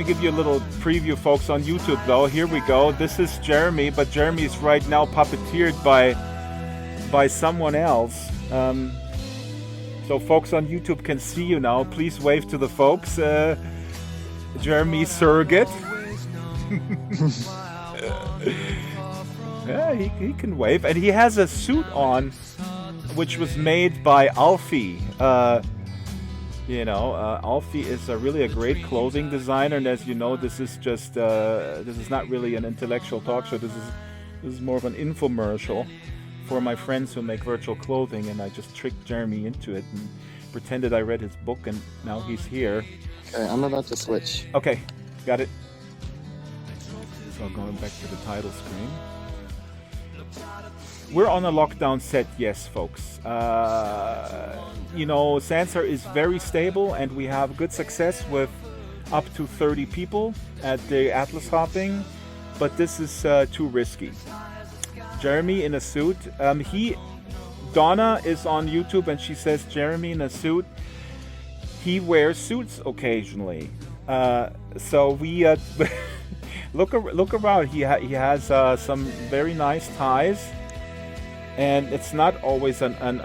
Let me give you a little preview, folks, on YouTube, though. Here we go. This is Jeremy, but Jeremy is right now puppeteered by someone else. So folks on YouTube can see you now. Please wave to the folks. Jeremy surrogate. Yeah, he can wave. And he has a suit on, which was made by Alfie. Alfie is really a great clothing designer, and as you know, this is not really an intellectual talk show. This is more of an infomercial for my friends who make virtual clothing, and I just tricked Jeremy into it and pretended I read his book, and now he's here. Okay, I'm about to switch. Okay, got it. So going back to the title screen. We're on a lockdown set, yes, folks. Sansar is very stable, and we have good success with up to 30 people at the Atlas hopping, but this is too risky. Jeremy in a suit. Donna is on YouTube, and she says Jeremy in a suit. He wears suits occasionally. So we look around. He has some very nice ties. And it's not always an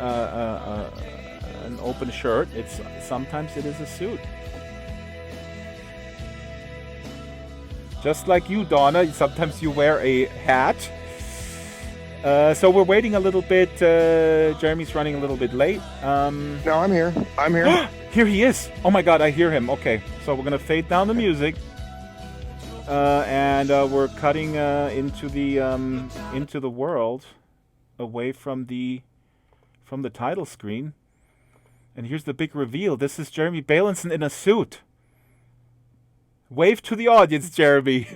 open shirt. Sometimes it is a suit. Just like you, Donna. Sometimes you wear a hat. So we're waiting a little bit. Jeremy's running a little bit late. No, I'm here. Here he is. Oh my God, I hear him. Okay, so we're gonna fade down the music, and we're cutting into the world, away from the title screen. And here's the big reveal. This is Jeremy Bailenson in a suit. Wave to the audience, Jeremy.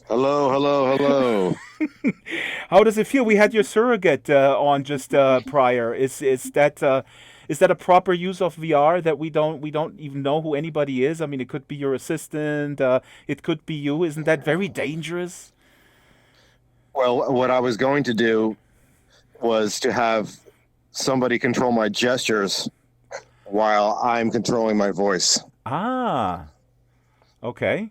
Hello. How does it feel? We had your surrogate on just prior. Is that a proper use of VR that we don't even know who anybody is? I mean, it could be your assistant. It could be you. Isn't that very dangerous? Well, what I was going to do was to have somebody control my gestures while I'm controlling my voice. Ah, okay.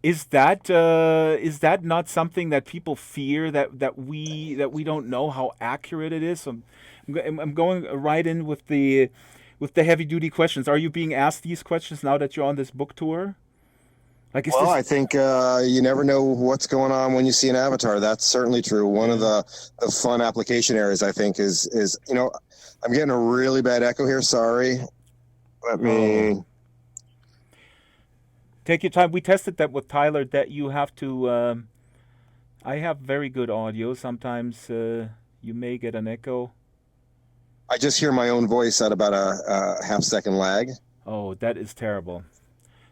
Is that not something that people fear, that we don't know how accurate it is? So I'm going right in with the heavy duty questions. Are you being asked these questions now that you're on this book tour? I think you never know what's going on when you see an avatar. That's certainly true. One of the fun application areas, I think, is I'm getting a really bad echo here. Sorry. Let me... Take your time. We tested that with Tyler, that you have to... I have very good audio. Sometimes you may get an echo. I just hear my own voice at about a half-second lag. Oh, that is terrible.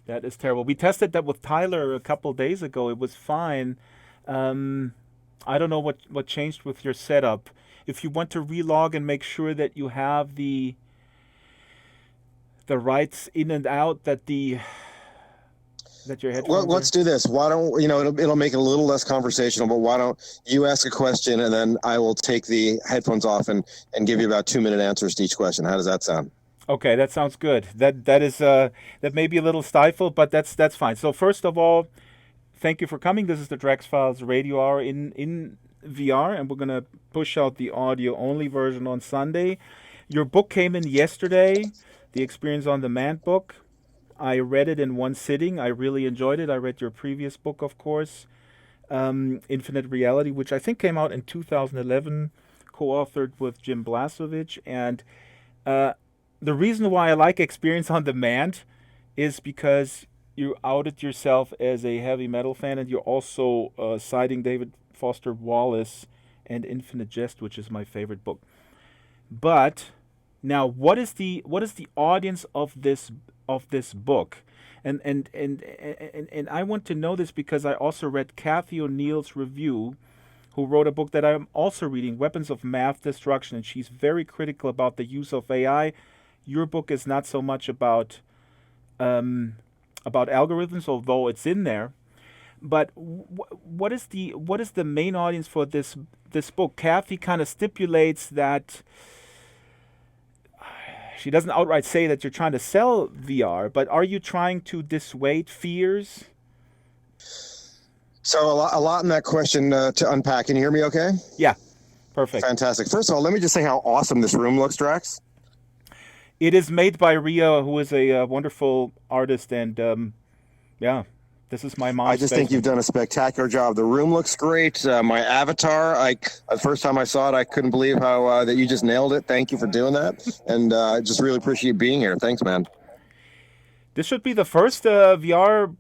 That is terrible. We tested that with Tyler a couple days ago. It was fine. I don't know what changed with your setup. If you want to relog and make sure that you have the rights in and out, that your headphones. Well, let's do this. Why don't it'll make it a little less conversational, but why don't you ask a question and then I will take the headphones off and give you about 2-minute answers to each question. How does that sound? Okay, that sounds good. That may be a little stifled, but that's fine. So first of all, thank you for coming. This is the Drax Files Radio Hour in VR, and we're gonna push out the audio only version on Sunday. Your book came in yesterday, the Experience on Demand book. I read it in one sitting. I really enjoyed it. I read your previous book, of course, Infinite Reality, which I think came out in 2011, co-authored with Jim Blasovich, and the reason why I like Experience on Demand is because you outed yourself as a heavy metal fan, and you're also citing David Foster Wallace and Infinite Jest, which is my favorite book. But now, what is the audience of this book? And I want to know this because I also read Kathy O'Neill's review, who wrote a book that I'm also reading, Weapons of Math Destruction, and she's very critical about the use of AI. Your book is not so much about algorithms, although it's in there. But what is the main audience for this book? Kathy kind of stipulates that she doesn't outright say that you're trying to sell VR, but are you trying to dissuade fears? So a lot in that question to unpack. Can you hear me okay? Yeah, perfect. Fantastic. First of all, let me just say how awesome this room looks, Drax. It is made by Ria, who is a wonderful artist, and yeah, this is my I mom's just think you've basement. done a spectacular job. The room looks great. My avatar, the first time I saw it, I couldn't believe how that you just nailed it. Thank you for doing that, and I just really appreciate you being here. Thanks, man. This should be the first VR.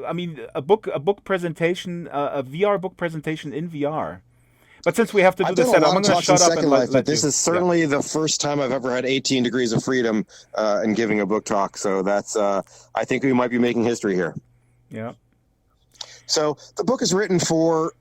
I mean, a book presentation, a VR book presentation in VR. But since we have to do I've done this a setup, lot I'm of going to talks in shut up and Second Life, but let you. this is Yeah, certainly the first time I've ever had 18 degrees of freedom in giving a book talk. So that's, I think we might be making history here. yeah. So the book is written for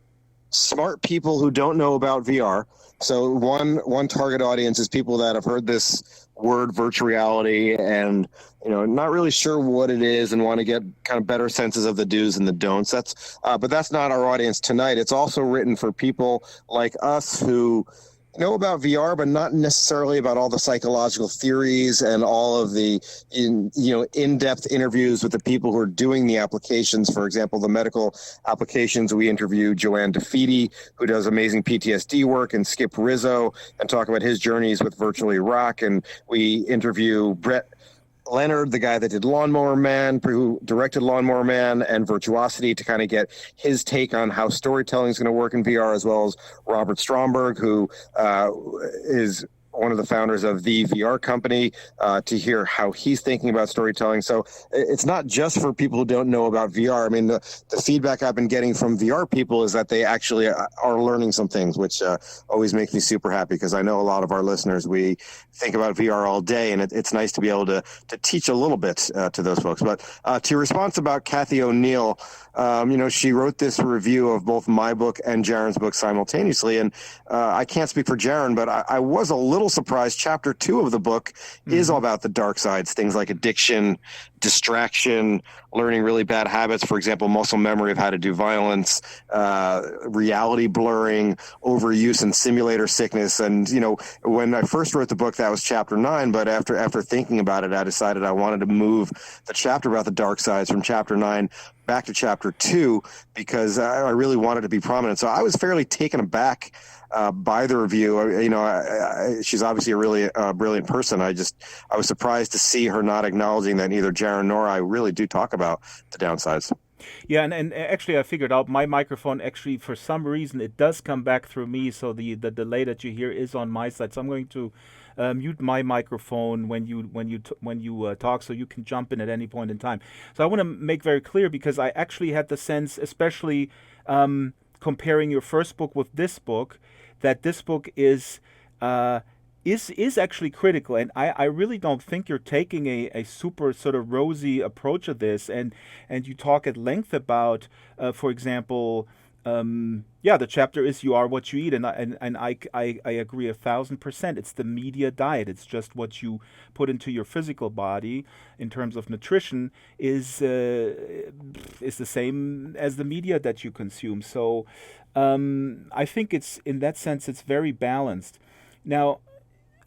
smart people who don't know about VR. So one target audience is people that have heard this word virtual reality and not really sure what it is and want to get kind of better senses of the do's and the don'ts. But that's not our audience tonight. It's also written for people like us who know about VR, but not necessarily about all the psychological theories and all of the in-depth interviews with the people who are doing the applications. For example, the medical applications, we interview Joanne DeFeeti, who does amazing PTSD work, and Skip Rizzo, and talk about his journeys with Virtually Rock. And we interview Brett Leonard, the guy that did Lawnmower Man, who directed Lawnmower Man and Virtuosity, to kind of get his take on how storytelling is going to work in VR, as well as Robert Stromberg, who is one of the founders of the VR company, to hear how he's thinking about storytelling. So it's not just for people who don't know about VR. I mean, the feedback I've been getting from VR people is that they actually are learning some things, which always makes me super happy, because I know a lot of our listeners, we think about VR all day, and it's nice to be able to teach a little bit to those folks. But to your response about Kathy O'Neill, she wrote this review of both my book and Jaron's book simultaneously, and I can't speak for Jaron, but I was a little surprised. Chapter 2 of the book is all about the dark sides, things like addiction, distraction, learning really bad habits, for example, muscle memory of how to do violence, reality blurring, overuse and simulator sickness. And, when I first wrote the book, that was chapter 9, but after thinking about it, I decided I wanted to move the chapter about the dark sides from chapter 9 back to chapter 2, because I really wanted to be prominent. So I was fairly taken aback by the review. She's obviously a really brilliant person. I was surprised to see her not acknowledging that neither Jaron nor I really do talk about the downsides. Yeah, and actually I figured out my microphone, actually, for some reason, it does come back through me, so the delay that you hear is on my side. So I'm going to mute my microphone when you talk, so you can jump in at any point in time. So I want to make very clear, because I actually had the sense, especially comparing your first book with this book, that this book is actually critical, and I really don't think you're taking a super sort of rosy approach of this, and you talk at length about, for example, the chapter is "You Are What You Eat," and I agree 1,000%. It's the media diet. It's just what you put into your physical body in terms of nutrition is the same as the media that you consume. So I think it's, in that sense, it's very balanced. Now,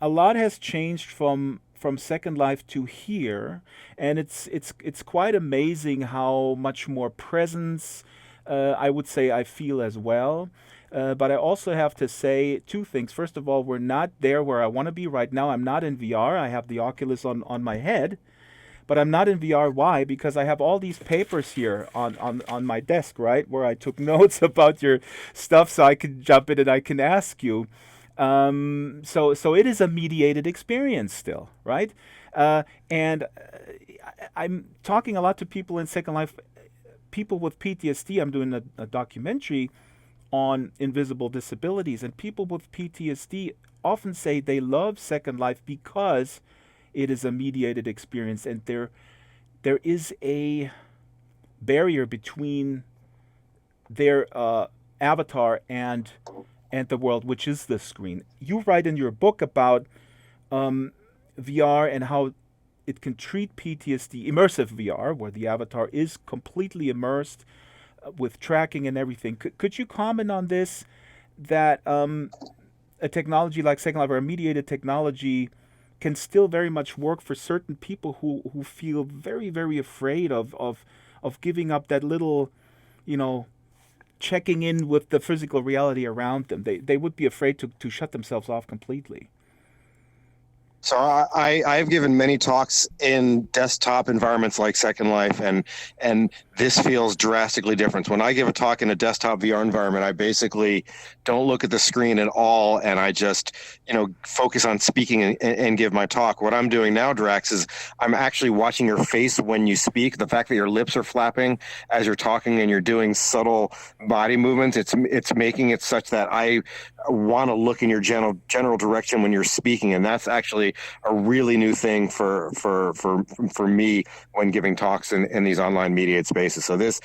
a lot has changed from Second Life to here, and it's quite amazing how much more presence I would say I feel as well. But I also have to say two things. First of all, we're not there where I want to be right now. I'm not in VR. I have the Oculus on my head, but I'm not in VR. Why? Because I have all these papers here on my desk, right, where I took notes about your stuff, so I can jump in and I can ask you. So it is a mediated experience still, right? And I'm talking a lot to people in Second Life, people with PTSD. I'm doing a documentary on invisible disabilities, and people with PTSD often say they love Second Life because it is a mediated experience, and there is a barrier between their avatar and the world, which is the screen. You write in your book about VR and how it can treat PTSD, immersive VR, where the avatar is completely immersed with tracking and everything. Could you comment on this, that a technology like Second Life, or a mediated technology, can still very much work for certain people who feel very, very afraid of giving up that little, you know, checking in with the physical reality around them. They would be afraid to shut themselves off completely. So I've given many talks in desktop environments like Second Life, and this feels drastically different. When I give a talk in a desktop VR environment, I basically don't look at the screen at all, and I just focus on speaking and give my talk. What I'm doing now, Drax, is I'm actually watching your face when you speak. The fact that your lips are flapping as you're talking and you're doing subtle body movements, it's making it such that I want to look in your general direction when you're speaking, and that's actually a really new thing for me when giving talks in these online mediated spaces. So this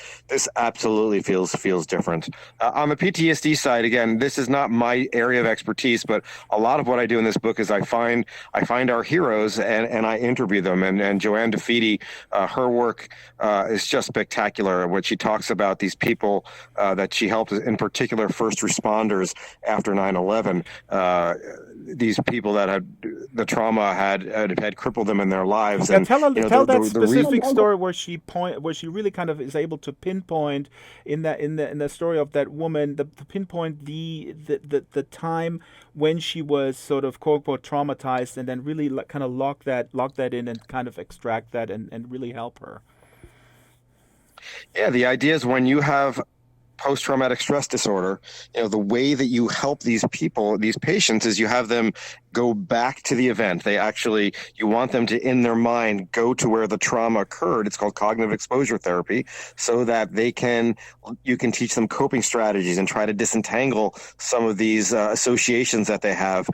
absolutely feels different. On the PTSD side, again, this is not my area of expertise, but a lot of what I do in this book is I find our heroes and I interview them. And Joanne DeFeeti, her work is just spectacular. When she talks about these people that she helped, in particular first responders after 9/11, these people that had the trauma had crippled them in their lives. Yeah, And tell that specific reason, story where she really kind of is able to pinpoint in the story of that woman, to pinpoint the time when she was sort of quote unquote traumatized, and then really kind of lock that in and kind of extract that and really help her. Yeah, the idea is when you have post-traumatic stress disorder, the way that you help these patients, is you have them go back to the event. You want them to, in their mind, go to where the trauma occurred. It's called cognitive exposure therapy, so that you can teach them coping strategies and try to disentangle some of these associations that they have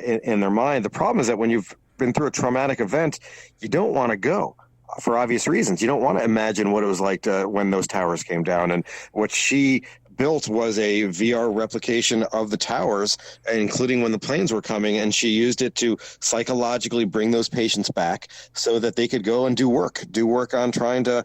in their mind. The problem is that when you've been through a traumatic event, you don't want to go, for obvious reasons. You don't want to imagine what it was like when those towers came down. And what she built was a VR replication of the towers, including when the planes were coming, and she used it to psychologically bring those patients back so that they could go and do work on trying to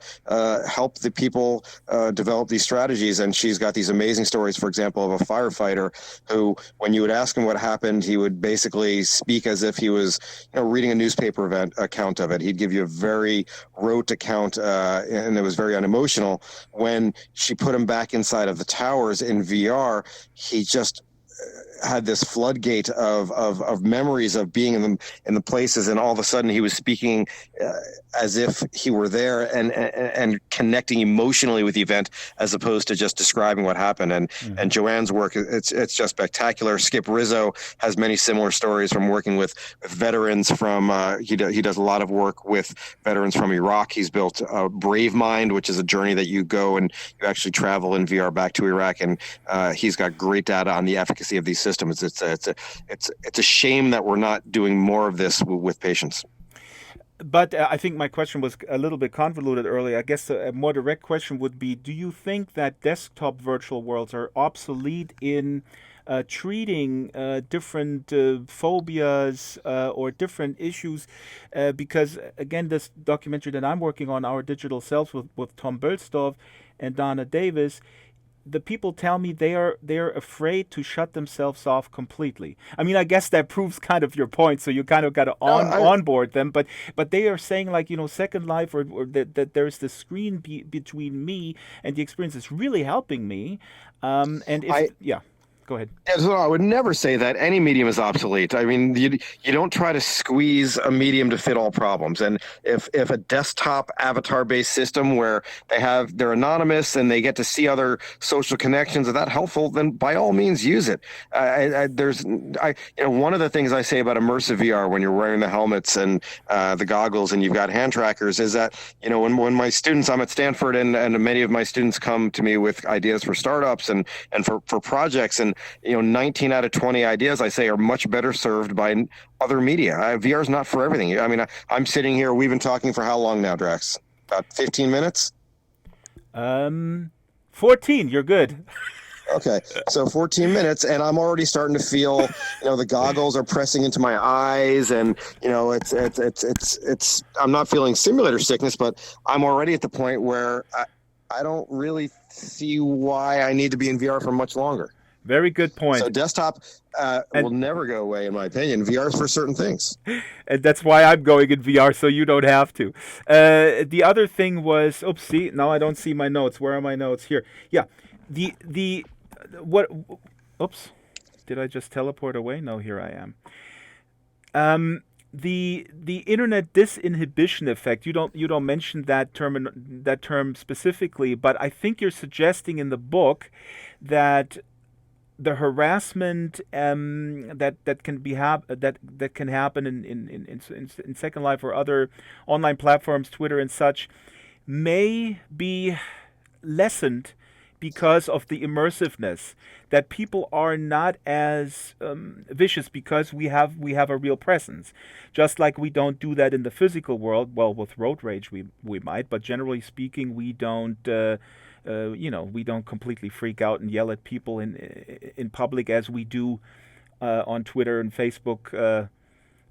help the people develop these strategies. And she's got these amazing stories, for example, of a firefighter who, when you would ask him what happened, he would basically speak as if he was reading a newspaper account of it. He'd give you a very rote account, and it was very unemotional. When she put him back inside of the towers in VR, he just had this floodgate of memories of being in the places, and all of a sudden he was speaking as if he were there and connecting emotionally with the event, as opposed to just describing what happened. And Joanne's work, it's just spectacular. Skip Rizzo has many similar stories from working with veterans from he does a lot of work with veterans from Iraq. He's built Brave Mind, which is a journey that you go and you actually travel in VR back to Iraq, and he's got great data on the efficacy of these systems. It's a shame that we're not doing more of this with patients. But I think my question was a little bit convoluted earlier. I guess a more direct question would be, do you think that desktop virtual worlds are obsolete in treating different phobias or different issues? Because, again, this documentary that I'm working on, Our Digital Selves, with Tom Bölsdorf and Donna Davis, the people tell me they're afraid to shut themselves off completely. I mean, I guess that proves kind of your point. So you kind of got to onboard them, but they are saying, like, Second Life, or that there's the screen between me and the experience is really helping me. Go ahead. Yeah, so I would never say that any medium is obsolete. I mean, you don't try to squeeze a medium to fit all problems. And if a desktop avatar-based system where they're anonymous and they get to see other social connections, is that helpful, then by all means use it. One of the things I say about immersive VR, when you're wearing the helmets and the goggles and you've got hand trackers, is that when my students, I'm at Stanford, and many of my students come to me with ideas for startups and for projects, and 19 out of 20 ideas, I say, are much better served by other media. VR is not for everything. I mean, I'm sitting here. We've been talking for how long now, Drax? About 15 minutes? 14. You're good. Okay, so 14 minutes, and I'm already starting to feel, the goggles are pressing into my eyes, and it's. I'm not feeling simulator sickness, but I'm already at the point where I don't really see why I need to be in VR for much longer. Very good So point. desktop will And never go away, in my opinion. VR is for certain things. and that's why I'm going in VR, so you don't have to. The other thing was, oops, see, now I don't see my notes. Where are my notes? Here. Yeah, the what? Oops, did I just teleport away? No, here I am. The internet disinhibition effect. You don't mention that term specifically, but I think you're suggesting in the book that the harassment that can happen in Second Life or other online platforms, Twitter and such, may be lessened because of the immersiveness, that people are not as vicious because we have a real presence, just like we don't do that in the physical world. Well, with road rage we might, but generally speaking we don't. We don't completely freak out and yell at people in public as we do on Twitter and Facebook.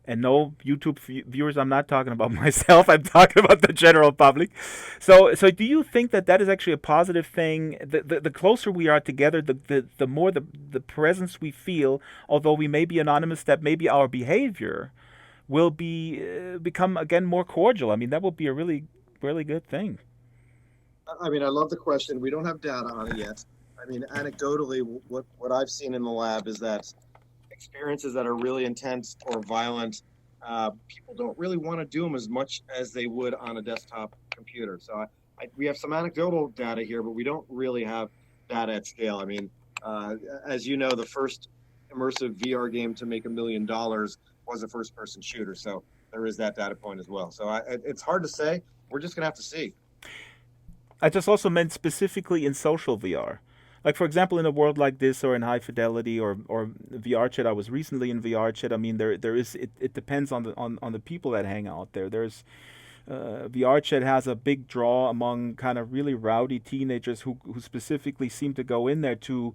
And no, YouTube viewers, I'm not talking about myself. I'm talking about the general public. So do you think that that is actually a positive thing? The closer we are together, the more the presence we feel, although we may be anonymous, that maybe our behavior will become again more cordial. I mean, that would be a really, really good thing. I mean, I love the question. We don't have data on it yet. I mean, anecdotally, what I've seen in the lab is that experiences that are really intense or violent, people don't really want to do them as much as they would on a desktop computer. So we have some anecdotal data here, but we don't really have data at scale. I mean, as you know, the first immersive VR game to make $1 million was a first-person shooter. So there is that data point as well. So it's hard to say. We're just going to have to see. I just also meant specifically in social VR. Like for example, in a world like this, or in high fidelity, or VR chat. I was recently in VR chat. I mean, there is it depends on the people that hang out there. There's VR chat has a big draw among kind of really rowdy teenagers who specifically seem to go in there to,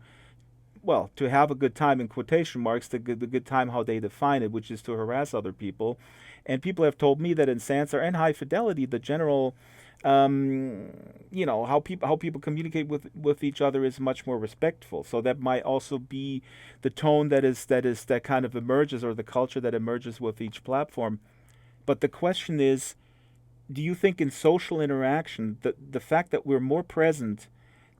well, to have a good time, in quotation marks, the good time how they define it, which is to harass other people. And people have told me that in Sansar and high fidelity, the general, um, how people communicate with each other is much more respectful. So that might also be the tone that kind of emerges, or the culture that emerges with each platform. But the question is, do you think in social interaction, the fact that we're more present,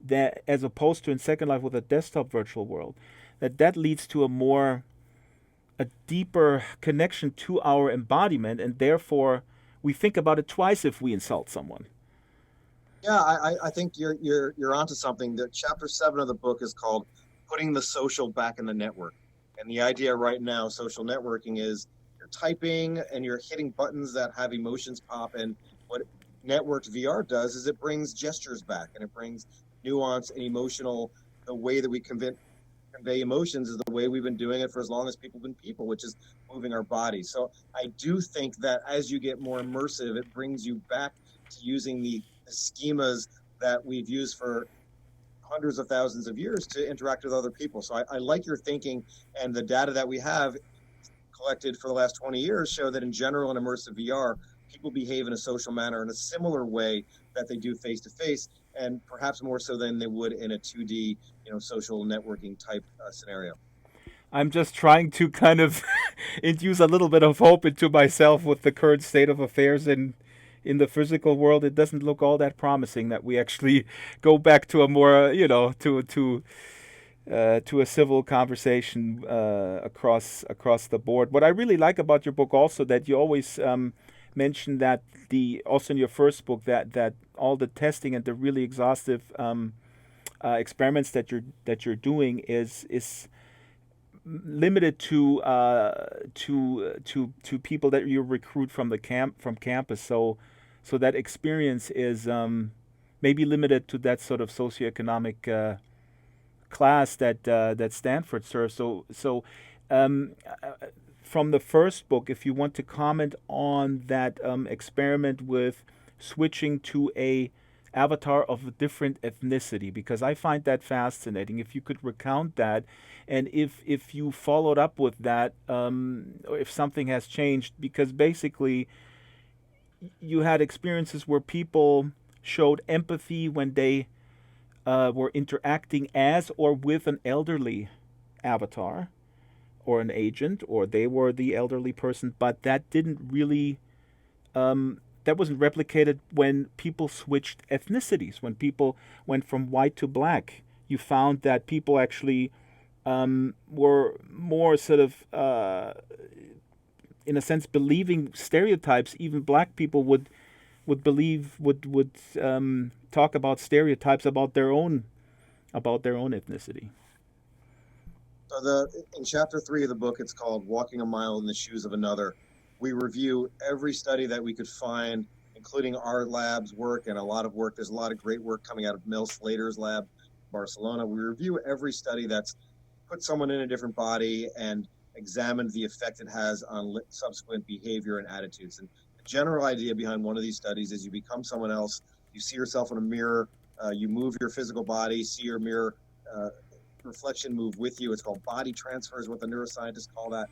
that as opposed to in Second Life with a desktop virtual world, that leads to a deeper connection to our embodiment, and therefore we think about it twice if we insult someone. Yeah, I think you're onto something. The chapter 7 of the book is called "Putting the Social Back in the Network," and the idea right now, social networking is you're typing and you're hitting buttons that have emotions pop. And what networked VR does is it brings gestures back, and it brings nuance and emotional. The way that we convey emotions is the way we've been doing it for as long as people have been people, which is moving our bodies. So I do think that as you get more immersive, it brings you back to using the schemas that we've used for hundreds of thousands of years to interact with other people. So I like your thinking, and the data that we have collected for the last 20 years show that in general in immersive VR, people behave in a social manner in a similar way that they do face to face, and perhaps more so than they would in a 2D, social networking type scenario. I'm just trying to kind of infuse a little bit of hope into myself with the current state of affairs in the physical world. It doesn't look all that promising that we actually go back to a more, to a civil conversation across the board. What I really like about your book also, that you always mention that, the also in your first book, that all the testing and the really exhaustive experiments that you're doing is limited to people that you recruit from from campus. So that experience is maybe limited to that sort of socioeconomic class that Stanford serves. So um, uh, from the first book, if you want to comment on that experiment with switching to a avatar of a different ethnicity, because I find that fascinating. If you could recount that, and if you followed up with that, or if something has changed, because basically you had experiences where people showed empathy when they were interacting as or with an elderly avatar or an agent, or they were the elderly person, but that didn't really that wasn't replicated when people switched ethnicities. When people went from white to black, you found that people actually were more sort of, in a sense, believing stereotypes. Even black people would talk about stereotypes about their own ethnicity. So in chapter 3 of the book, it's called "Walking a Mile in the Shoes of Another." We review every study that we could find, including our lab's work and a lot of work. There's a lot of great work coming out of Mel Slater's lab, Barcelona. We review every study that's put someone in a different body and examined the effect it has on subsequent behavior and attitudes. And the general idea behind one of these studies is you become someone else. You see yourself in a mirror. You move your physical body, see your mirror reflection move with you. It's called body transfer, is what the neuroscientists call that.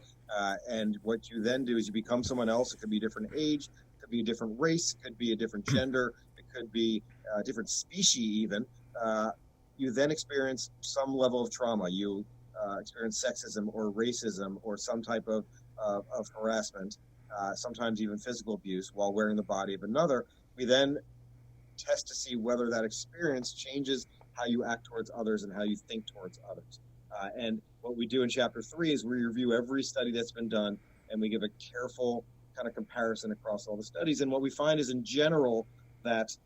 And what you then do is you become someone else. It could be a different age, it could be a different race, it could be a different gender, it could be a different species even. You then experience some level of trauma. You experience sexism or racism or some type of harassment, sometimes even physical abuse while wearing the body of another. We then test to see whether that experience changes how you act towards others and how you think towards others. And what we do in chapter 3 is we review every study that's been done, and we give a careful kind of comparison across all the studies. And what we find is, in general, that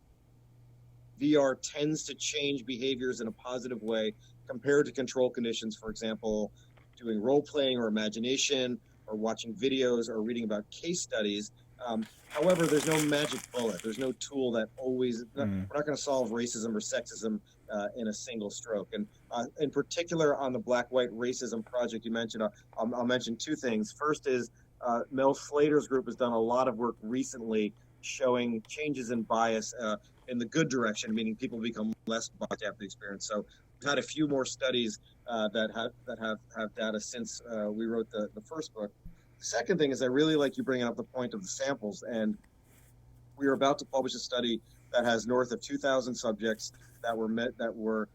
VR tends to change behaviors in a positive way compared to control conditions. For example, doing role playing or imagination or watching videos or reading about case studies. However, there's no magic bullet. There's no tool that always, we're not going to solve racism or sexism in a single stroke. And in particular, on the Black-White Racism Project you mentioned, I'll mention two things. First is Mel Slater's group has done a lot of work recently showing changes in bias in the good direction, meaning people become less biased after the experience. So we've had a few more studies that have data since we wrote the first book. The second thing is I really like you bringing up the point of the samples, and we are about to publish a study that has north of 2,000 subjects that were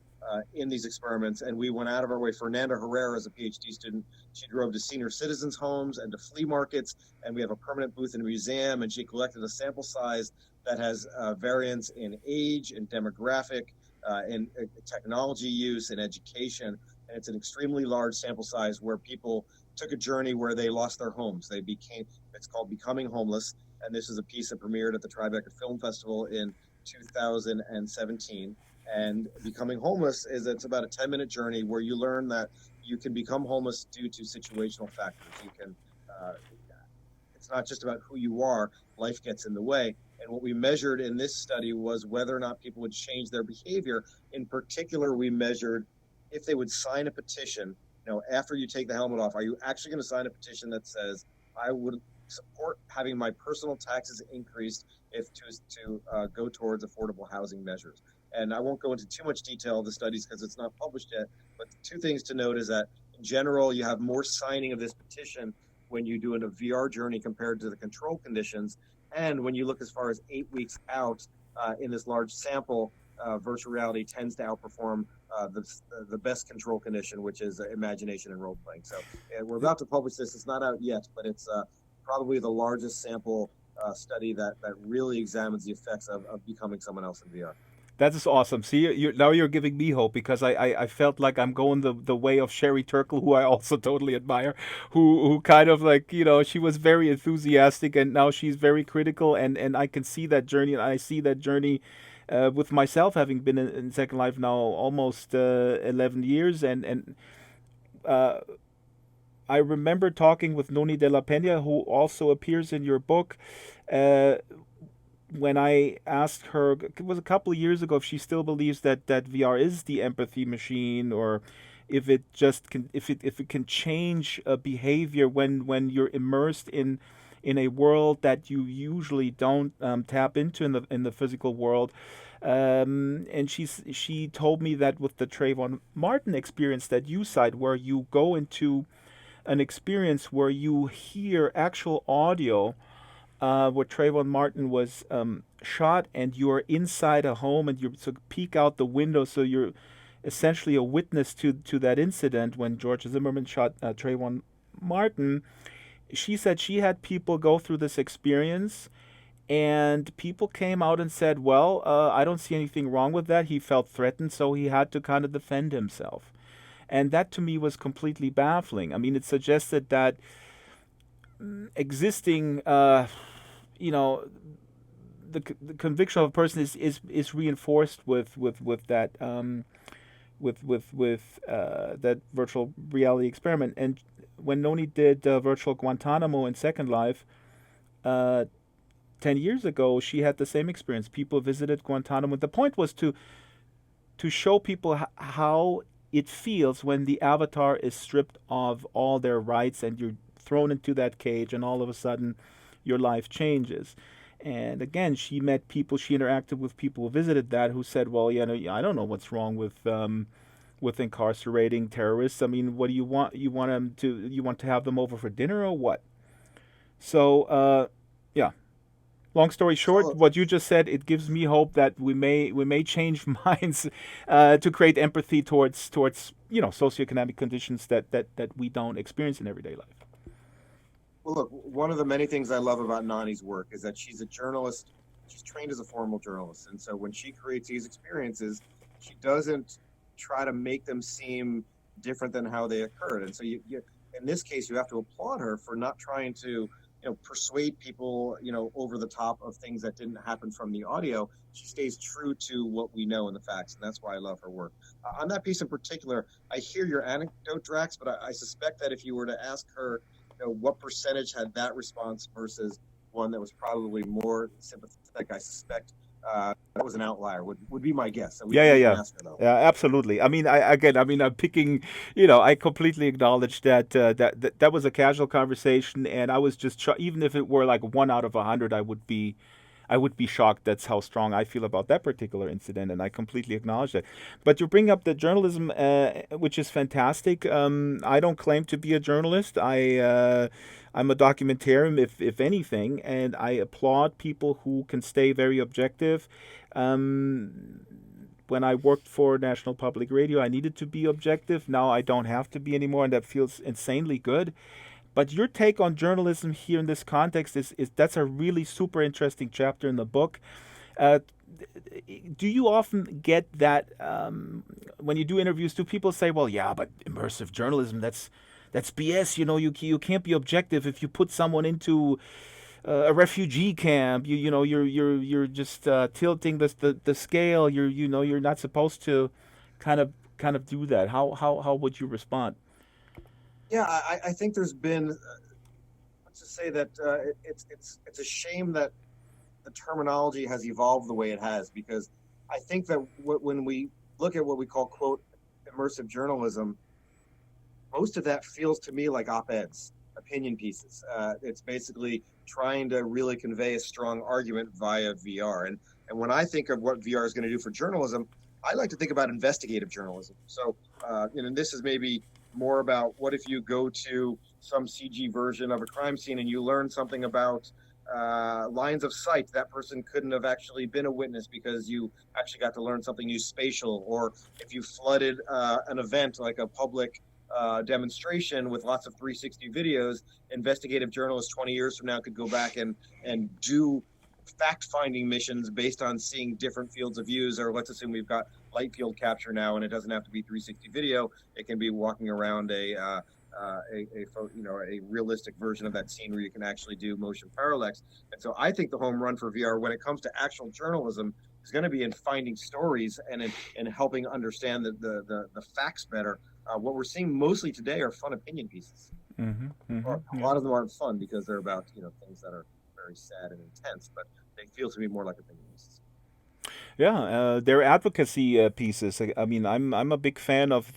in these experiments, and we went out of our way. Fernanda Herrera is a PhD student. She drove to senior citizens' homes and to flea markets, and we have a permanent booth in a museum, and she collected a sample size that has variance in age and demographic, in technology use and education, and it's an extremely large sample size where people took a journey where they lost their homes. It's called Becoming Homeless, and this is a piece that premiered at the Tribeca Film Festival in 2017. And Becoming Homeless it's about a 10-minute journey where you learn that you can become homeless due to situational factors. You can, it's not just about who you are, life gets in the way. And what we measured in this study was whether or not people would change their behavior. In particular, we measured if they would sign a petition. After you take the helmet off, are you actually going to sign a petition that says, I would support having my personal taxes increased if to go towards affordable housing measures? And I won't go into too much detail of the studies because it's not published yet, but two things to note is that in general, you have more signing of this petition when you do a VR journey compared to the control conditions. And when you look as far as 8 weeks out in this large sample, virtual reality tends to outperform the best control condition, which is imagination and role playing. So we're about to publish this. It's not out yet, but it's probably the largest sample study that really examines the effects of becoming someone else in VR. That is awesome. See, now you're giving me hope because I felt like I'm going the way of Sherry Turkle, who I also totally admire, who kind of like, she was very enthusiastic and now she's very critical, and I can see that journey, and I see that journey with myself, having been in Second Life now almost 11 years, and I remember talking with Noni de la Peña, who also appears in your book, when I asked her, it was a couple of years ago, if she still believes that VR is the empathy machine, or if it just can, if it can change behavior when you're immersed in a world that you usually don't tap into in the physical world. And she told me that with the Trayvon Martin experience that you cite, where you go into an experience where you hear actual audio, what Trayvon Martin was shot and you're inside a home and you sort of peek out the window, so you're essentially a witness to that incident when George Zimmerman shot Trayvon Martin. She said she had people go through this experience, and people came out and said, well, I don't see anything wrong with that. He felt threatened, so he had to kind of defend himself. And that to me was completely baffling. I mean, it suggested that existing, you know, the conviction of a person is reinforced with that that virtual reality experiment. And when Noni did virtual Guantanamo in Second Life, uh, 10 years ago, she had the same experience. People visited Guantanamo. The point was to show people how it feels when the avatar is stripped of all their rights and you're thrown into that cage, and all of a sudden your life changes. And again, she met people, she interacted with people who visited that, who said, well, you know, I don't know what's wrong with incarcerating terrorists. I mean, what do you want? You want to have them over for dinner or what? So, yeah. Long story short, So, what you just said, it gives me hope that we may change minds to create empathy towards socioeconomic conditions that we don't experience in everyday life. well, look, one of the many things I love about Nani's work is that she's a journalist. She's trained as a formal journalist. And so when she creates these experiences, she doesn't try to make them seem different than how they occurred. And so in this case, you have to applaud her for not trying to, persuade people, over the top of things that didn't happen from the audio. She stays true to what we know in the facts. And that's why I love her work. On that piece in particular, I hear your anecdote, Drax, but I suspect that if you were to ask her, what percentage had that response versus one that was probably more sympathetic, I suspect that was an outlier. Would be my guess. So Yeah, yeah, we can yeah. ask her though. Yeah, absolutely. I mean, I'm picking, I completely acknowledge that was a casual conversation, and I was just, even if it were like 1 out of 100, I would be shocked. That's how strong I feel about that particular incident, and I completely acknowledge that. But you bring up the journalism, which is fantastic. I don't claim to be a journalist. I'm a documentarian, if anything, and I applaud people who can stay very objective. Um, when I worked for National Public Radio, I needed to be objective. Now I don't have to be anymore, and that feels insanely good. But your take on journalism here in this context is that's a really super interesting chapter in the book. Uh, do you often get that when you do interviews? Do people say, "Well, yeah, but immersive journalism, that's BS. You can't be objective if you put someone into a refugee camp. You're just tilting the scale. You're not supposed to kind of do that. How would you respond?" Yeah, I think there's been. Let's just say that it's a shame that the terminology has evolved the way it has, because I think that when we look at what we call quote immersive journalism, most of that feels to me like op-eds, opinion pieces. It's basically trying to really convey a strong argument via VR. And when I think of what VR is going to do for journalism, I like to think about investigative journalism. So, this is maybe more about what if you go to some CG version of a crime scene and you learn something about lines of sight. That person couldn't have actually been a witness because you actually got to learn something new spatial. Or if you flooded an event like a public demonstration with lots of 360 videos, investigative journalists 20 years from now could go back and do fact-finding missions based on seeing different fields of views. Or let's assume we've got light field capture now, and it doesn't have to be 360 video. It can be walking around a realistic version of that scene where you can actually do motion parallax. And so I think the home run for VR when it comes to actual journalism is going to be in finding stories and in helping understand the facts better. What we're seeing mostly today are fun opinion pieces. Mm-hmm, Or mm-hmm, a yeah. lot of them aren't fun because they're about things that are very sad and intense, but they feel to me more like opinion pieces. Yeah, they're advocacy pieces. I mean, I'm a big fan of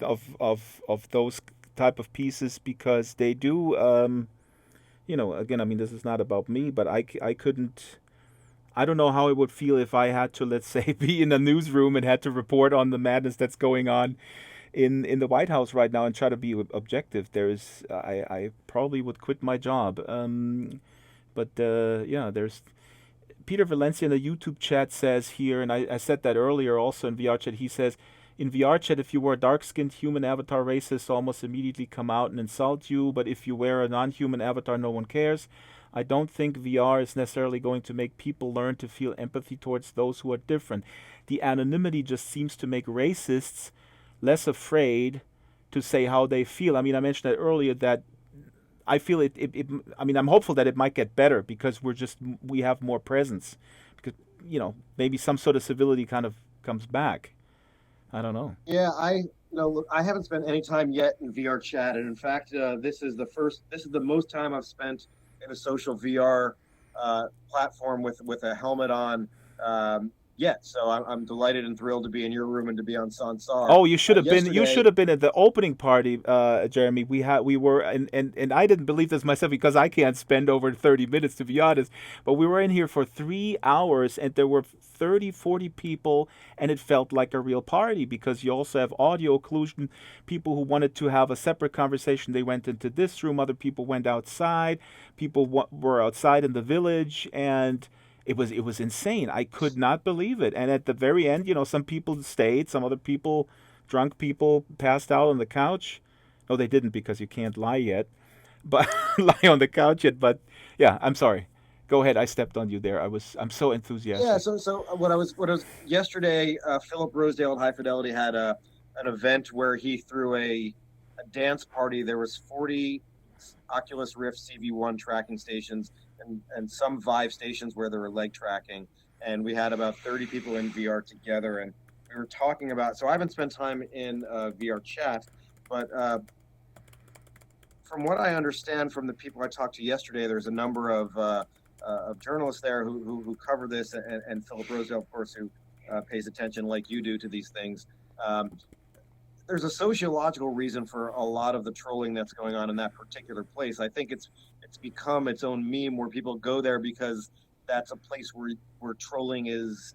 those type of pieces because they do. Again, I mean, this is not about me, but I couldn't. I don't know how it would feel if I had to, let's say, be in a newsroom and had to report on the madness that's going on in the White House right now and try to be objective. I probably would quit my job. But yeah, there's Peter Valencia in the YouTube chat says here, and I said that earlier also in VR chat. He says, in VR chat, if you wear a dark-skinned human avatar, racists almost immediately come out and insult you. But if you wear a non-human avatar, no one cares. I don't think VR is necessarily going to make people learn to feel empathy towards those who are different. The anonymity just seems to make racists less afraid to say how they feel. I mean, I mentioned that earlier that I feel I mean, I'm hopeful that it might get better because we have more presence. Because, maybe some sort of civility kind of comes back. I don't know. Yeah, look, I haven't spent any time yet in VR chat, and in fact, this is the most time I've spent in a social VR platform with a helmet on yet. So I'm delighted and thrilled to be in your room and to be on Sansar. Oh, you should have been. You Yesterday, should have been at the opening party, Jeremy. We were, and I didn't believe this myself because I can't spend over 30 minutes to be honest. But we were in here for 3 hours, and there were 30, 40 people, and it felt like a real party because you also have audio occlusion. People who wanted to have a separate conversation, they went into this room. Other people went outside. People were outside in the village, and it was insane. I could not believe it. And at the very end, some people stayed, some other people, drunk people, passed out on the couch. No, they didn't because you can't lie yet, but lie on the couch yet. But yeah, I'm sorry. Go ahead. I stepped on you there. I'm so enthusiastic. yeah. So what I was yesterday, Philip Rosedale at High Fidelity had an event where he threw a dance party. There was 40 Oculus Rift CV1 tracking stations and some Vive stations where there were leg tracking. And we had about 30 people in VR together. And we were talking about, so I haven't spent time in VR chat, but from what I understand from the people I talked to yesterday, there's a number of journalists there who cover this, and Philip Rosedale, of course, who pays attention like you do to these things. There's a sociological reason for a lot of the trolling that's going on in that particular place. I think it's become its own meme where people go there because that's a place where trolling is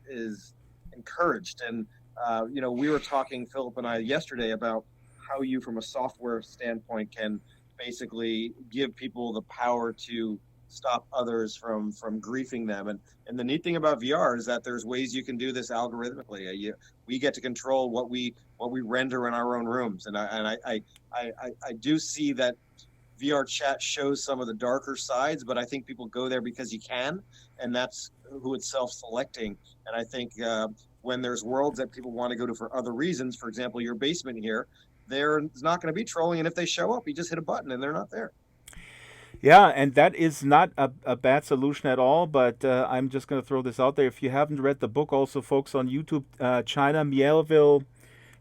encouraged. And we were talking, Philip and I, yesterday about how you, from a software standpoint, can basically give people the power to stop others from griefing them. And the neat thing about VR is that there's ways you can do this algorithmically. We get to control what we render in our own rooms. And I do see that VR chat shows some of the darker sides, but I think people go there because you can, and that's who it's self-selecting. And I think when there's worlds that people want to go to for other reasons, for example, your basement here, there's not going to be trolling, and if they show up, you just hit a button and they're not there. Yeah, and that is not a bad solution at all, but I'm just going to throw this out there. If you haven't read the book, also, folks, on YouTube, China, Mielville,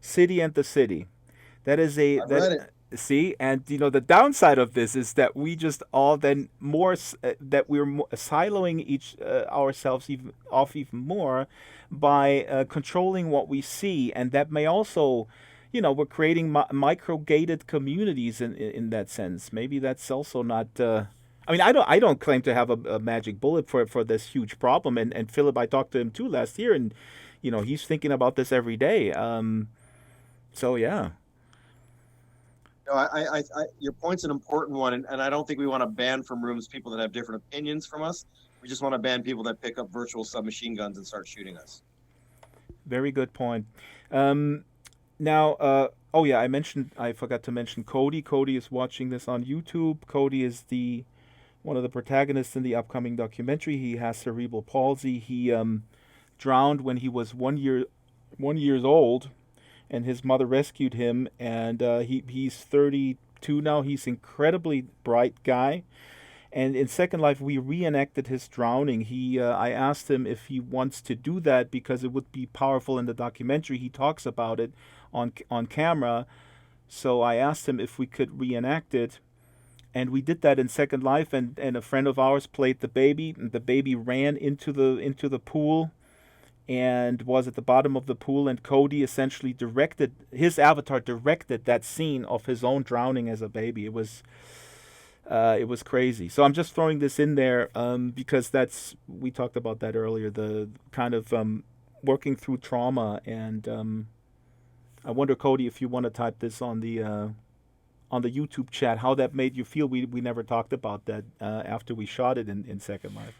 City and the City. That is I've read it. See, and the downside of this is that we just all then that we're siloing ourselves even more by controlling what we see, and that may also, we're creating micro-gated communities in that sense. Maybe that's also not. I mean, I don't claim to have a magic bullet for this huge problem, and Philip, I talked to him too last year, and he's thinking about this every day. So yeah. No, your point's an important one, and I don't think we want to ban from rooms people that have different opinions from us. We just want to ban people that pick up virtual submachine guns and start shooting us. Very good point. Now, oh yeah, I forgot to mention Cody. Cody is watching this on YouTube. Cody is one of the protagonists in the upcoming documentary. He has cerebral palsy. He drowned when he was 1 years old, and his mother rescued him, and he's 32 now. He's an incredibly bright guy. And in Second Life, we reenacted his drowning. I asked him if he wants to do that because it would be powerful in the documentary. He talks about it on camera. So I asked him if we could reenact it. And we did that in Second Life, and a friend of ours played the baby, and the baby ran into the pool and was at the bottom of the pool, and Cody essentially his avatar directed that scene of his own drowning as a baby. It was crazy. So I'm just throwing this in there because we talked about that earlier, the kind of working through trauma, and I wonder, Cody, if you want to type this on the YouTube chat, how that made you feel. We never talked about that after we shot it in Second Life.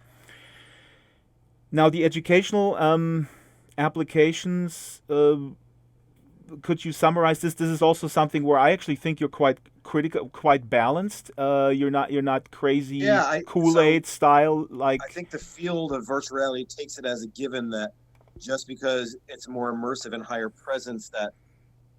Now, the educational applications. Could you summarize this? This is also something where I actually think you're quite critical, quite balanced. You're not crazy Yeah, I Kool so Aid style I like. think the field of virtual reality takes it as a given that just because it's more immersive and higher presence, that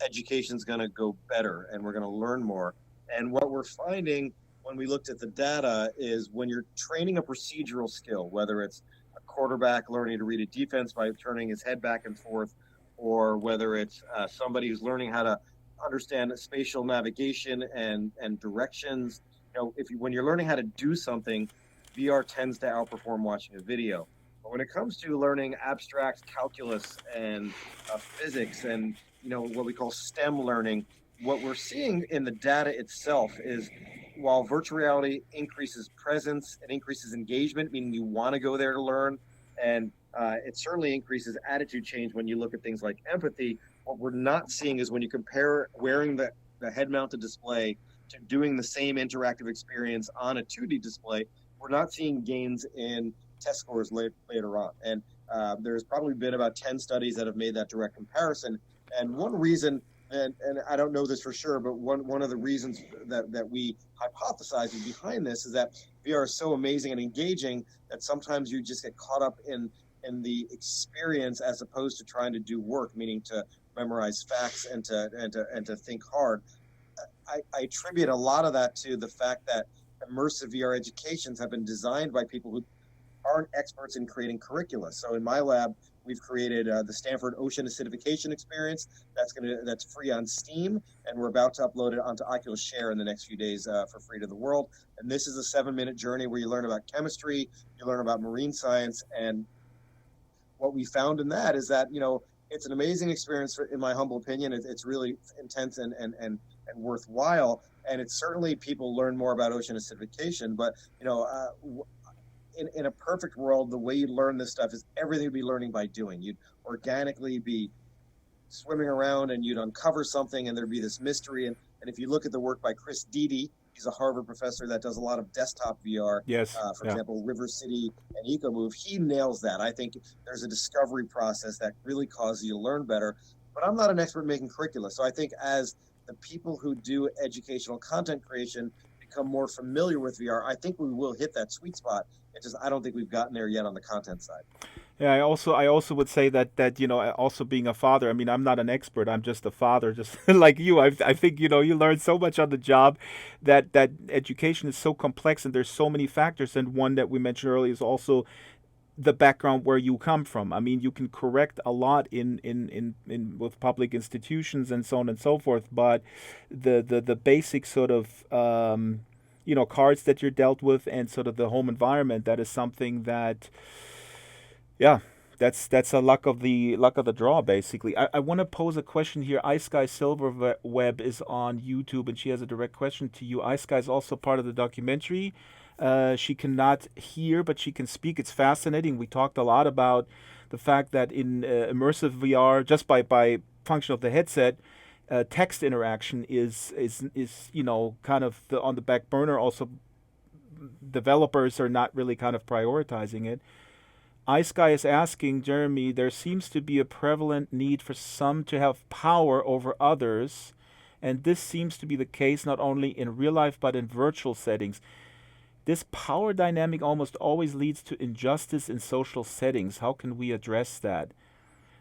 education's going to go better and we're going to learn more. And what we're finding when we looked at the data is when you're training a procedural skill, whether it's a quarterback learning to read a defense by turning his head back and forth, or whether it's somebody who's learning how to understand spatial navigation and directions. When you're learning how to do something, VR tends to outperform watching a video. But when it comes to learning abstract calculus and physics and what we call STEM learning, what we're seeing in the data itself is while virtual reality increases presence, it increases engagement, meaning you want to go there to learn, and it certainly increases attitude change when you look at things like empathy. What we're not seeing is when you compare wearing the head-mounted display to doing the same interactive experience on a 2D display, we're not seeing gains in test scores later on. And there's probably been about 10 studies that have made that direct comparison. And one reason, and I don't know this for sure, but one of the reasons that we hypothesize is behind this is that VR is so amazing and engaging that sometimes you just get caught up in the experience as opposed to trying to do work, meaning to memorize facts and to think hard. I attribute a lot of that to the fact that immersive VR educations have been designed by people who aren't experts in creating curricula. So in my lab, we've created the Stanford Ocean Acidification Experience. That's free on Steam, and we're about to upload it onto Oculus Share in the next few days for free to the world. And this is a 7-minute journey where you learn about chemistry, you learn about marine science, and what we found in that is that it's an amazing experience. In my humble opinion, it's really intense and worthwhile. And it's certainly people learn more about ocean acidification, but in a perfect world, the way you learn this stuff is everything you'd be learning by doing. You'd organically be swimming around and you'd uncover something and there'd be this mystery. And if you look at the work by Chris Dede, he's a Harvard professor that does a lot of desktop VR. Yes. For example, River City and EcoMove. He nails that. I think there's a discovery process that really causes you to learn better. But I'm not an expert in making curricula. So I think as the people who do educational content creation become more familiar with VR, I think we will hit that sweet spot. It's just I don't think we've gotten there yet on the content side. Yeah, I also would say that also being a father. I mean, I'm not an expert. I'm just a father, just like you. I think you learn so much on the job that education is so complex and there's so many factors. And one that we mentioned earlier is also the background where you come from. I mean, you can correct a lot in with public institutions and so on and so forth, but the basic sort of cards that you're dealt with and sort of the home environment, that is something that, yeah, that's a luck of the draw basically. I want to pose a question here. Ice Sky Silverweb is on YouTube and she has a direct question to you. Ice Sky is also part of the documentary. She cannot hear, but she can speak. It's fascinating. We talked a lot about the fact that in immersive VR, just by function of the headset, text interaction is kind of on the back burner. Also, developers are not really kind of prioritizing it. Ice Guy is asking Jeremy, there seems to be a prevalent need for some to have power over others, and this seems to be the case not only in real life but in virtual settings. This power dynamic almost always leads to injustice in social settings. How can we address that?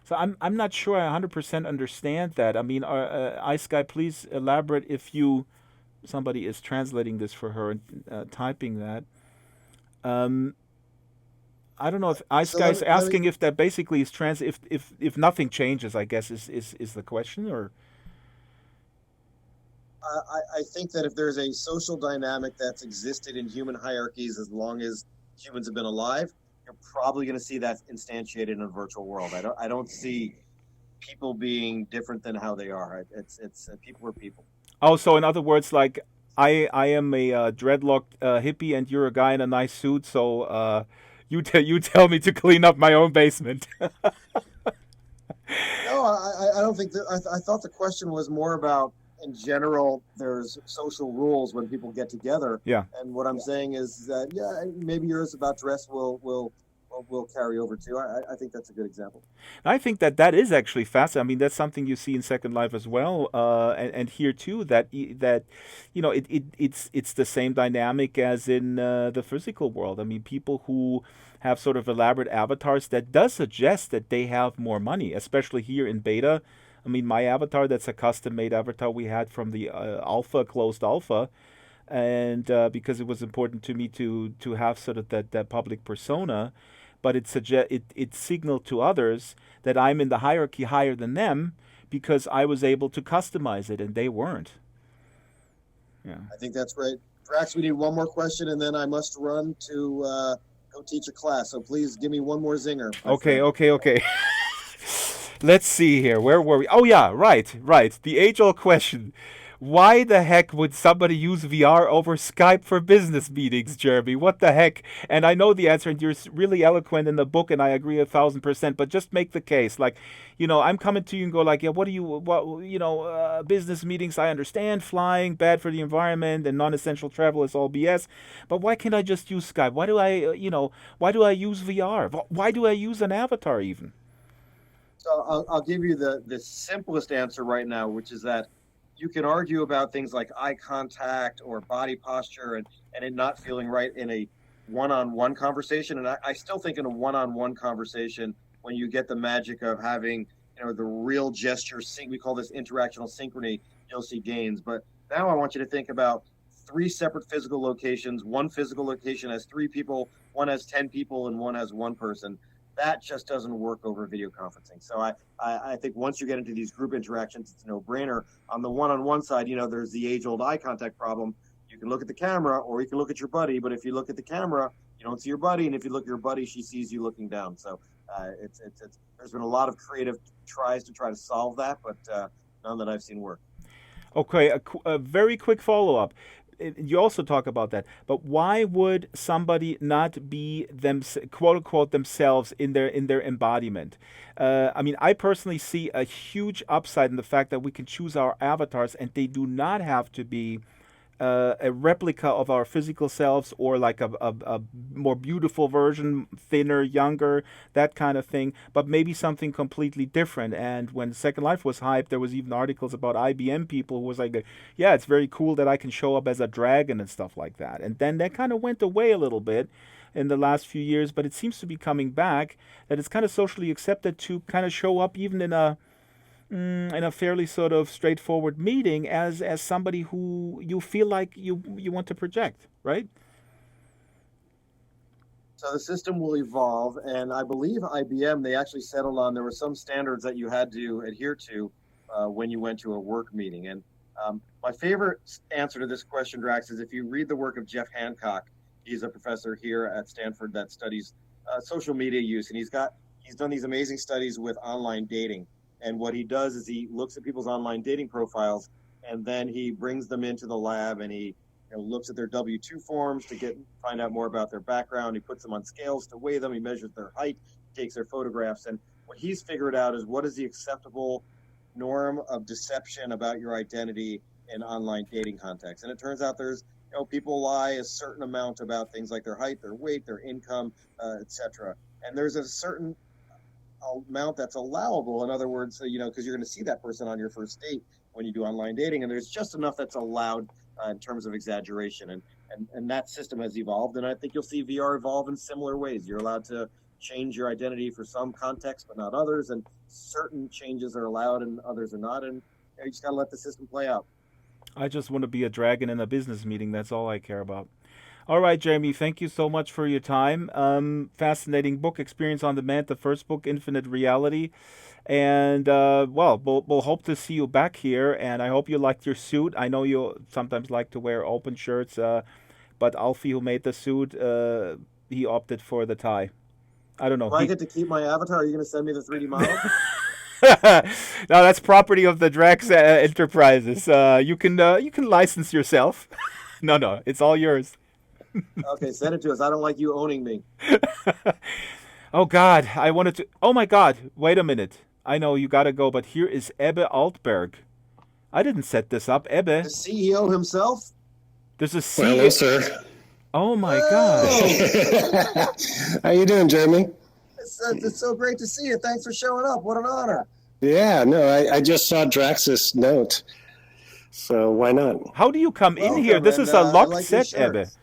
So I'm not sure I 100% understand that. I mean, Ice Guy, please elaborate if somebody is translating this for her and typing that. I don't know if Ice So Guy let is me, let me asking if that basically is if nothing changes, I guess is the question, or I think that if there's a social dynamic that's existed in human hierarchies as long as humans have been alive, you're probably going to see that instantiated in a virtual world. I don't see people being different than how they are. It's people are people. oh, so in other words, like I am a dreadlocked hippie and you're a guy in a nice suit, so you tell me to clean up my own basement. No, I don't think that. I thought the question was more about in general. There's social rules when people get together, Yeah. and what I'm saying is that maybe yours about dress will will carry over too. I think that's a good example. I think that that is actually fascinating. I mean, that's something you see in Second Life as well, and here too. That it's the same dynamic as in the physical world. I mean, people who have sort of elaborate avatars that does suggest that they have more money, especially here in beta. I mean, my avatar, that's a custom made avatar we had from the closed alpha, and because it was important to me to have sort of that public persona, but it signaled to others that I'm in the hierarchy higher than them because I was able to customize it and they weren't. Yeah. I think that's great. Drax, we need one more question, and then I must run to go teach a class. So please give me one more zinger. Okay. Let's see here. Where were we? Oh yeah, right. The age-old question. Why the heck would somebody use VR over Skype for business meetings, Jeremy? What the heck? And I know the answer, and you're really eloquent in the book, and I agree 1,000%. But just make the case, like, I'm coming to you and go like, yeah, business meetings. I understand flying bad for the environment and non-essential travel is all BS. But why can't I just use Skype? Why do I use VR? Why do I use an avatar even? So I'll give you the simplest answer right now, which is that you can argue about things like eye contact or body posture and it not feeling right in a one-on-one conversation. And I still think in a one-on-one conversation, when you get the magic of having, the real gesture, we call this interactional synchrony, you'll see gains. But now I want you to think about 3 separate physical locations. One physical location has 3 people, one has 10 people, and one has 1 person. That just doesn't work over video conferencing. So I think once you get into these group interactions, it's a no-brainer. On the one-on-one side, there's the age-old eye contact problem. You can look at the camera or you can look at your buddy, but if you look at the camera, you don't see your buddy, and if you look at your buddy, she sees you looking down. So it's there's been a lot of creative tries to try to solve that, but none that I've seen work. Okay, a very quick follow-up. You also talk about that, but why would somebody not be them, quote unquote, themselves in their embodiment? I mean, I personally see a huge upside in the fact that we can choose our avatars, and they do not have to be a replica of our physical selves or like a more beautiful version, thinner, younger, that kind of thing, but maybe something completely different. And when Second Life was hyped, there was even articles about IBM people who was like, yeah, it's very cool that I can show up as a dragon and stuff like that. And then that kind of went away a little bit in the last few years, but it seems to be coming back, that it's kind of socially accepted to kind of show up even in a fairly sort of straightforward meeting as somebody who you feel like you want to project, right? So the system will evolve, and I believe IBM, they actually settled on, there were some standards that you had to adhere to when you went to a work meeting. And my favorite answer to this question, Drax, is if you read the work of Jeff Hancock. He's a professor here at Stanford that studies social media use, and he's done these amazing studies with online dating. And what he does is he looks at people's online dating profiles, and then he brings them into the lab, and he looks at their W-2 forms to find out more about their background. He puts them on scales to weigh them. He measures their height, takes their photographs. And what he's figured out is what is the acceptable norm of deception about your identity in online dating context. And it turns out there's, people lie a certain amount about things like their height, their weight, their income, etc. And there's a certain amount that's allowable. In other words, because you're going to see that person on your first date when you do online dating, and there's just enough that's allowed in terms of exaggeration, and that system has evolved, and I think you'll see VR evolve in similar ways. You're allowed to change your identity for some contexts, but not others, and certain changes are allowed and others are not, and you just got to let the system play out. I just want to be a dragon in a business meeting. That's all I care about. All right, Jeremy, thank you so much for your time. Fascinating book, Experience on Demand, the first book, Infinite Reality. And, we'll hope to see you back here, and I hope you liked your suit. I know you sometimes like to wear open shirts, but Alfie, who made the suit, he opted for the tie. I don't know. Do I get to keep my avatar? Are you going to send me the 3D model? No, that's property of the Drax Enterprises. You can license yourself. No, it's all yours. Okay, send it to us. I don't like you owning me. Oh, God. I wanted to... Oh, my God. Wait a minute. I know you got to go, but here is Ebbe Altberg. I didn't set this up. Ebbe. The CEO himself? There's a CEO... Hello, sir. Oh my gosh. How you doing, Jeremy? It's so great to see you. Thanks for showing up. What an honor. Yeah, no, I just saw Drax's note, so why not? How do you come in Welcome, here? This and, is a I locked like your set, Ebbe. shirts.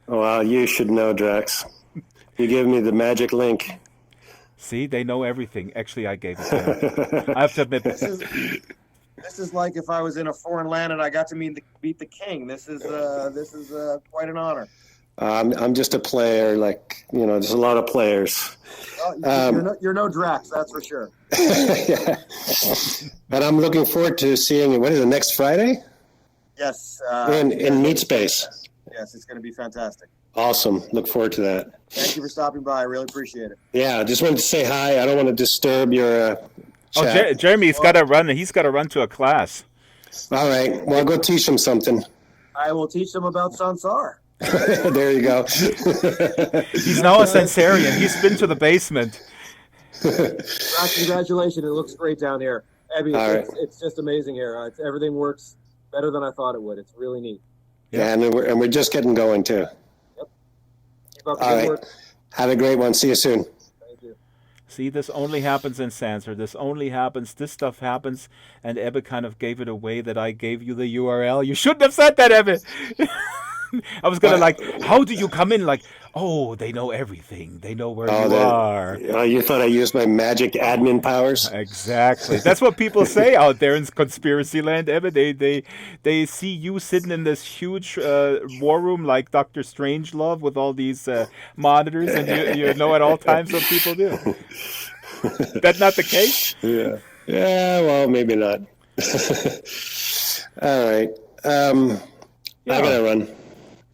Well, you should know, Drax. You gave me the magic link. See, they know everything. Actually, I gave it to him. I have to admit. This is like if I was in a foreign land and I got to meet the king. This is quite an honor. I'm just a player, like, there's a lot of players. You're no Drax, that's for sure. Yeah. And I'm looking forward to seeing you. What is it, next Friday? Yes. In Meat Space. Yes, it's going to be fantastic. Awesome. Look forward to that. Thank you for stopping by. I really appreciate it. Yeah, I just wanted to say hi. I don't want to disturb your chat. Jeremy's got to run. He's got to run to a class. All right. Well, I'll go teach him something. I will teach them about Sansar. There you go. He's now a Sansarian. He's been to the basement. Congratulations. It looks great down here. Abby, it's just amazing here. Everything works better than I thought it would. It's really neat. Yeah, and we're just getting going, too. Yep. Keep up the All good right. work. Have a great one. See you soon. Thank you. See, this only happens in Sansar. This stuff happens, and Ebbe kind of gave it away that I gave you the URL. You shouldn't have said that, Ebbe. I was going to how do you come in? They know everything. They know where you are. You thought I used my magic admin powers? Exactly. That's what people say out there in conspiracy land, Ebbe. They see you sitting in this huge war room like Dr. Strangelove with all these monitors, and you know at all times what people do. That's not the case? Yeah. Yeah, well, maybe not. All right. I gotta run.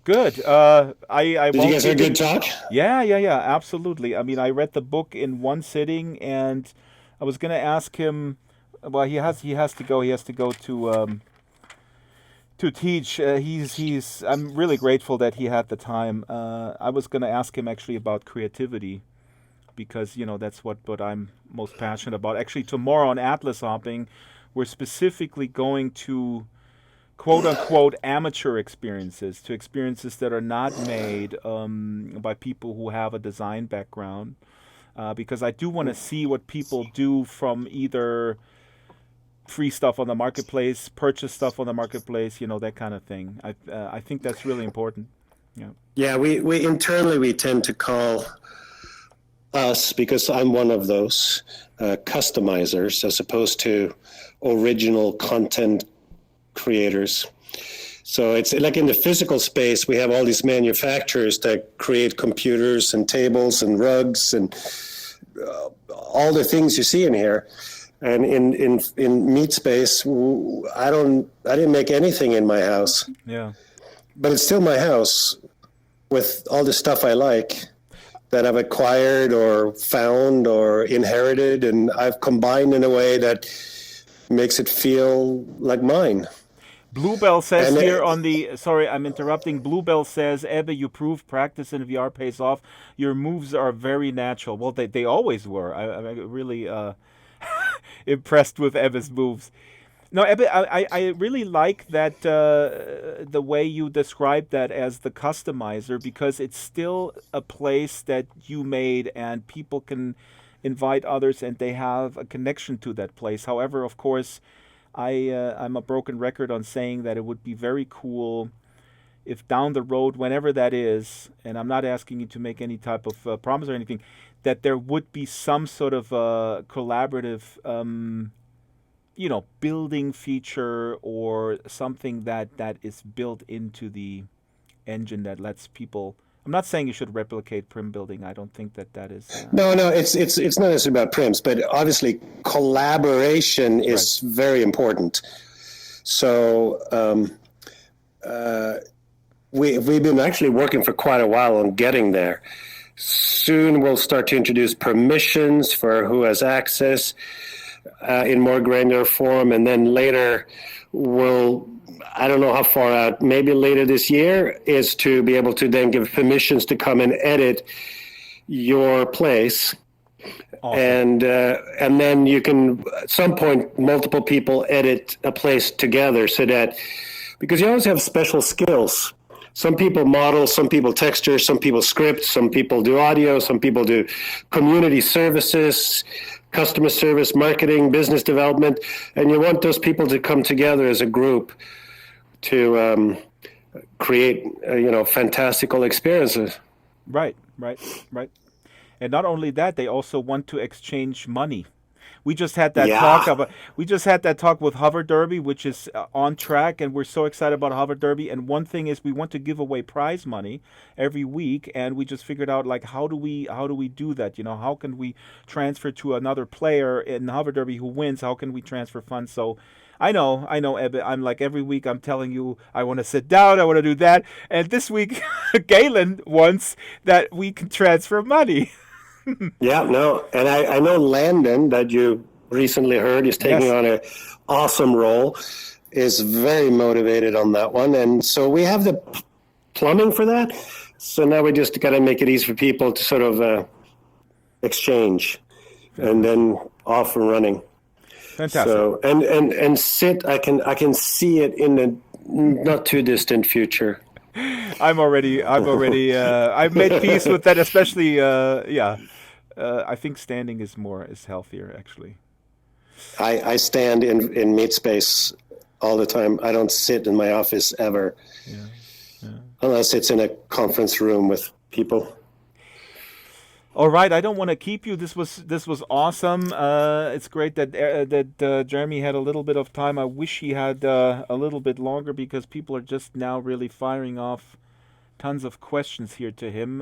Good. Did you guys have a good talk? Yeah, absolutely. I mean, I read the book in one sitting, and I was going to ask him. Well, he has to go. He has to go to teach. I'm really grateful that he had the time. I was going to ask him actually about creativity, because that's what I'm most passionate about. Actually, tomorrow on Atlas Hopping, we're specifically going to quote-unquote amateur experiences, to experiences that are not made by people who have a design background, because I do want to see what people do from either free stuff on the marketplace, purchase stuff on the marketplace, that kind of thing. I think that's really important. Yeah, we internally we tend to call us, because I'm one of those customizers as opposed to original content creators. So it's like in the physical space, we have all these manufacturers that create computers and tables and rugs and all the things you see in here. And in Meat Space, I didn't make anything in my house. Yeah. But it's still my house with all the stuff I like that I've acquired or found or inherited, and I've combined in a way that makes it feel like mine. Bluebell says here on the... Sorry, I'm interrupting. Bluebell says, Ebbe, you prove practice in VR pays off. Your moves are very natural. Well, they always were. I'm really impressed with Ebbe's moves. No, Ebbe, I really like that the way you describe that as the customizer, because it's still a place that you made and people can invite others and they have a connection to that place. However, of course, I'm a broken record on saying that it would be very cool if down the road, whenever that is, and I'm not asking you to make any type of promise or anything, that there would be some sort of collaborative building feature or something that is built into the engine that lets people... I'm not saying you should replicate Prim building. I don't think that is... No, it's not necessarily about Prims, but obviously collaboration is very important. So we've been actually working for quite a while on getting there. Soon we'll start to introduce permissions for who has access in more granular form, and then later I don't know how far out, maybe later this year, is to be able to then give permissions to come and edit your place. Awesome. And then you can, at some point, multiple people edit a place together, so that, because you always have special skills. some people model, some people texture, some people script, some people do audio, some people do community services, customer service, marketing, business development, and you want those people to come together as a group to create, fantastical experiences. Right. And not only that, they also want to exchange money. We just had that talk with Hover Derby, which is on track, and we're so excited about Hover Derby. And one thing is, we want to give away prize money every week, and we just figured out, like, how do we do that? How can we transfer to another player in Hover Derby who wins? How can we transfer funds? So I know, Ebbe. I'm like, every week I'm telling you I want to sit down, I want to do that, and this week Galen wants that we can transfer money. Yeah, no, and I know Landon, that you recently heard, is taking on an awesome role, is very motivated on that one, and so we have the plumbing for that. So now we just got to make it easy for people to sort of exchange, and then off and running. Fantastic. So and sit, I can see it in the not too distant future. I've made peace with that, especially, I think standing is healthier, actually. I stand in meet space all the time. I don't sit in my office ever, unless it's in a conference room with people. All right, I don't want to keep you. This was awesome. It's great that Jeremy had a little bit of time. I wish he had a little bit longer, because people are just now really firing off tons of questions here to him.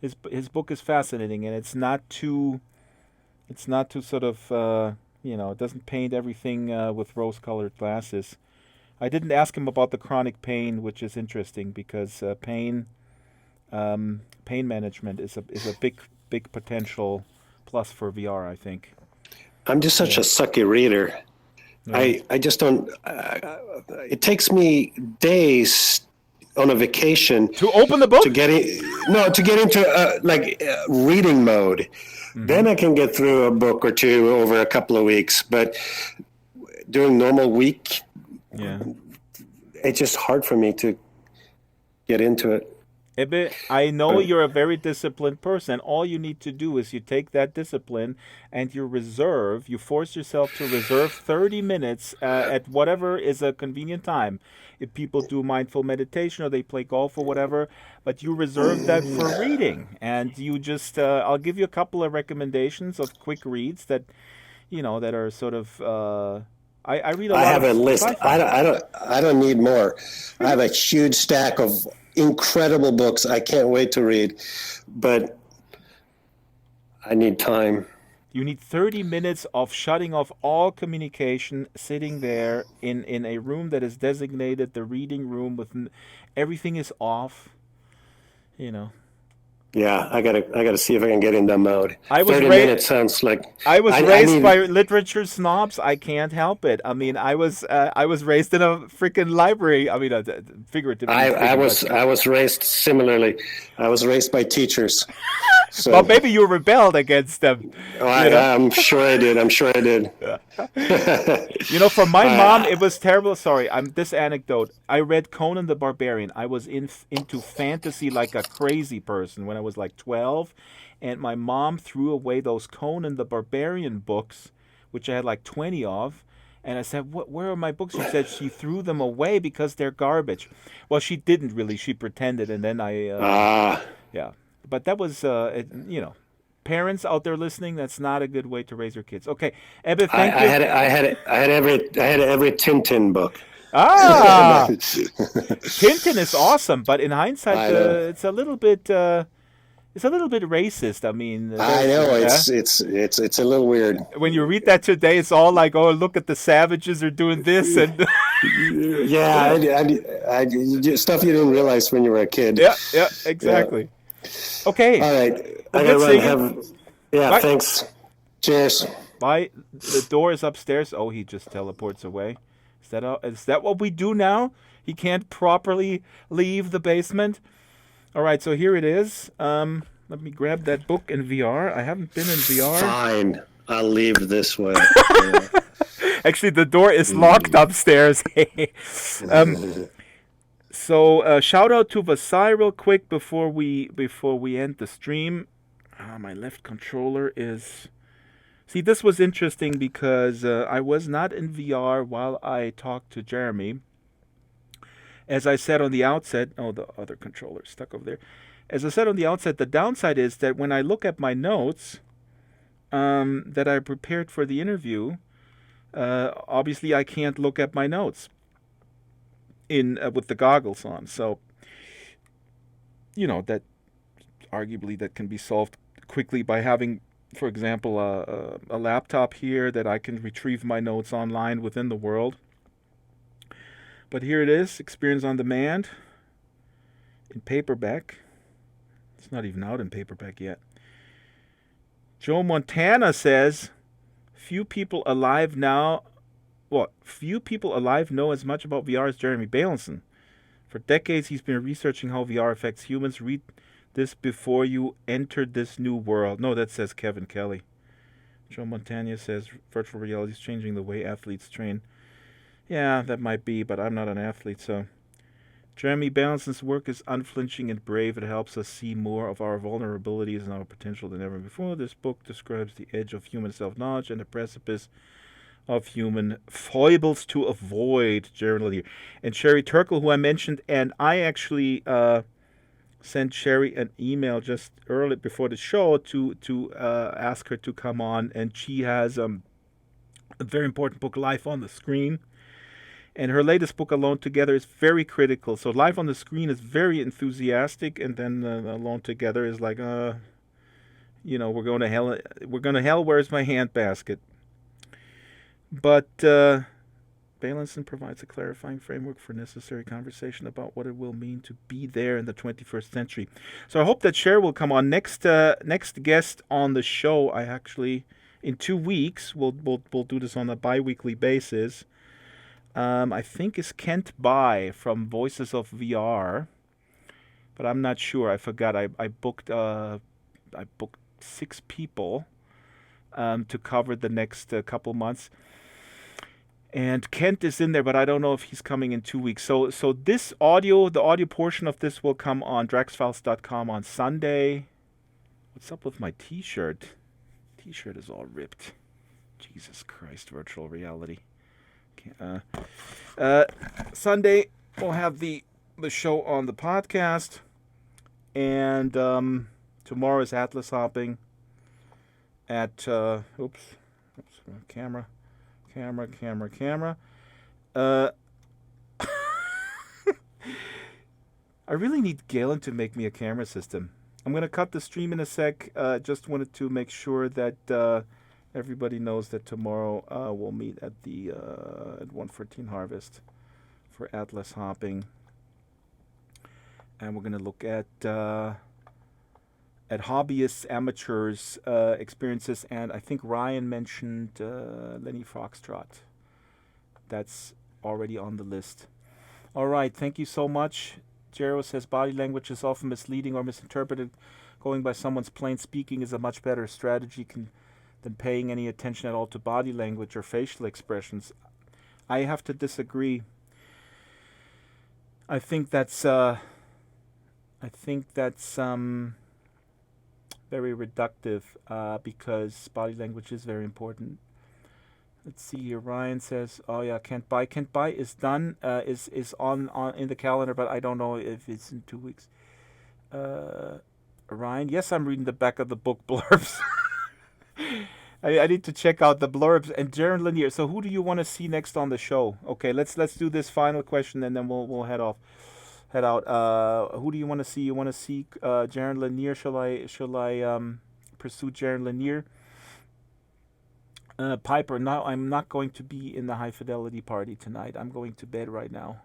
His book is fascinating, and it's not too sort of it doesn't paint everything with rose-colored glasses. I didn't ask him about the chronic pain, which is interesting, because pain management is a big potential plus for VR, I think. I'm just such a sucky reader. Yeah. I just don't. It takes me days on a vacation to open the book, to get into reading mode. Mm-hmm. Then I can get through a book or two over a couple of weeks. But during normal week, it's just hard for me to get into it. Ebbe, I know you're a very disciplined person. All you need to do is you take that discipline and you force yourself to reserve 30 minutes at whatever is a convenient time. If people do mindful meditation or they play golf or whatever, but you reserve that for reading. And you just, I'll give you a couple of recommendations of quick reads that are sort of, I read a lot. I have a list. Sci-fi. I don't need more. I have a huge stack of incredible books I can't wait to read, but I need time. You need 30 minutes of shutting off all communication, sitting there in a room that is designated the reading room, with everything is off. Yeah, I gotta see if I can get in that mode. 30 minutes sounds like I was raised by literature snobs. I can't help it. I mean, I was raised in a freaking library. I mean, figuratively. I was raised similarly. I was raised by teachers. So. Well, maybe you rebelled against them. I'm sure I did. For my mom, it was terrible. Sorry, this anecdote. I read Conan the Barbarian. I was into fantasy like a crazy person when I was like 12, and my mom threw away those Conan the Barbarian books, which I had like 20 of. And I said, where are my books? She said she threw them away because they're garbage. Well, she didn't really. She pretended, and then yeah. But that was, parents out there listening, that's not a good way to raise your kids. Okay, Ebbe, thank you. I had every Tintin book. Ah, Tintin is awesome, but in hindsight, it's a little bit racist. I mean, I know it's a little weird. When you read that today, it's all like, oh, look at the savages are doing this, and yeah, I stuff you didn't realize when you were a kid. Yeah, exactly. Yeah. Okay. All right. I gotta run. Bye. Thanks. Cheers. Bye. The door is upstairs. Oh, he just teleports away. Is that what we do now? He can't properly leave the basement. All right, so here it is. Let me grab that book in VR. I haven't been in VR. Fine. I'll leave this way. Actually, the door is locked upstairs. So shout out to Vasai real quick before we end the stream. My left controller is. See, this was interesting because I was not in VR while I talked to Jeremy. As I said on the outset, oh, the other controller is stuck over there. As I said on the outset, the downside is that when I look at my notes that I prepared for the interview, obviously I can't look at my notes in with the goggles on. So, that arguably that can be solved quickly by having, for example, a laptop here that I can retrieve my notes online within the world. But here it is, Experience on Demand in paperback. It's not even out in paperback yet. Joe Montana says, few people alive know as much about VR as Jeremy Bailenson. For decades, he's been researching how VR affects humans. Read this before you enter this new world. No, that says Kevin Kelly. Joe Montana says, virtual reality is changing the way athletes train. Yeah, that might be, but I'm not an athlete, so. Jeremy Bailenson's work is unflinching and brave. It helps us see more of our vulnerabilities and our potential than ever before. This book describes the edge of human self-knowledge and the precipice of human foibles to avoid. Jared Lanier. And Sherry Turkle, who I mentioned, and I actually sent Sherry an email just early before the show to ask her to come on, and she has a very important book, Life on the Screen. And her latest book, Alone Together, is very critical. So Life on the Screen is very enthusiastic, and then Alone Together is like, we're going to hell. We're going to hell. Where's my handbasket? But Bailenson provides a clarifying framework for necessary conversation about what it will mean to be there in the 21st century. So I hope that Cher will come on. Next guest on the show, I actually, in 2 weeks, we'll do this on a bi-weekly basis. I think is Kent Bai from Voices of VR, but I'm not sure. I forgot. I booked 6 people to cover the next couple months, and Kent is in there, but I don't know if he's coming in 2 weeks. So the audio portion of this will come on draxfiles.com on Sunday. What's up with my T-shirt? T-shirt is all ripped. Jesus Christ, virtual reality. Sunday we'll have the show on the podcast, and tomorrow is Atlas hopping at camera. I really need Galen to make me a camera system. I'm gonna cut the stream in a sec. Just wanted to make sure that everybody knows that tomorrow we'll meet at the at 114 Harvest for Atlas hopping, and we're gonna look at hobbyists, amateurs, experiences, and I think Ryan mentioned Lenny Foxtrot. That's already on the list. All right, thank you so much. Jero says body language is often misleading or misinterpreted. Going by someone's plain speaking is a much better strategy than paying any attention at all to body language or facial expressions. I have to disagree. I think that's very reductive because body language is very important. Let's see here. Ryan says, "Oh yeah, Kent Bai. Kent Bai is done. Is on in the calendar, but I don't know if it's in 2 weeks." Ryan, yes, I'm reading the back of the book blurbs. I need to check out the blurbs. And Jaron Lanier. So who do you want to see next on the show? Okay, let's do this final question, and then we'll head out. Who do you want to see? You want to see Jaron Lanier? Shall I pursue Jaron Lanier? Piper. Now I'm not going to be in the high fidelity party tonight. I'm going to bed right now.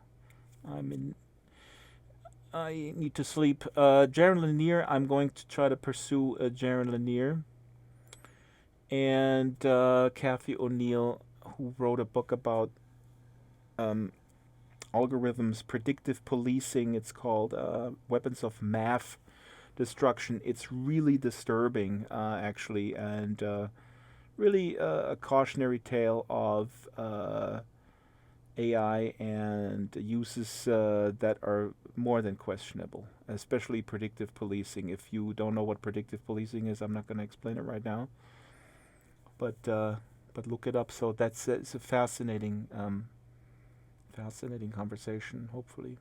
I need to sleep. Jaron Lanier. I'm going to try to pursue Jaron Lanier. And Kathy O'Neill, who wrote a book about algorithms, predictive policing. It's called Weapons of Math Destruction. It's really disturbing, actually, and really a cautionary tale of AI and uses that are more than questionable, especially predictive policing. If you don't know what predictive policing is, I'm not going to explain it right now, but look it up. So that's it's a fascinating conversation. Hopefully.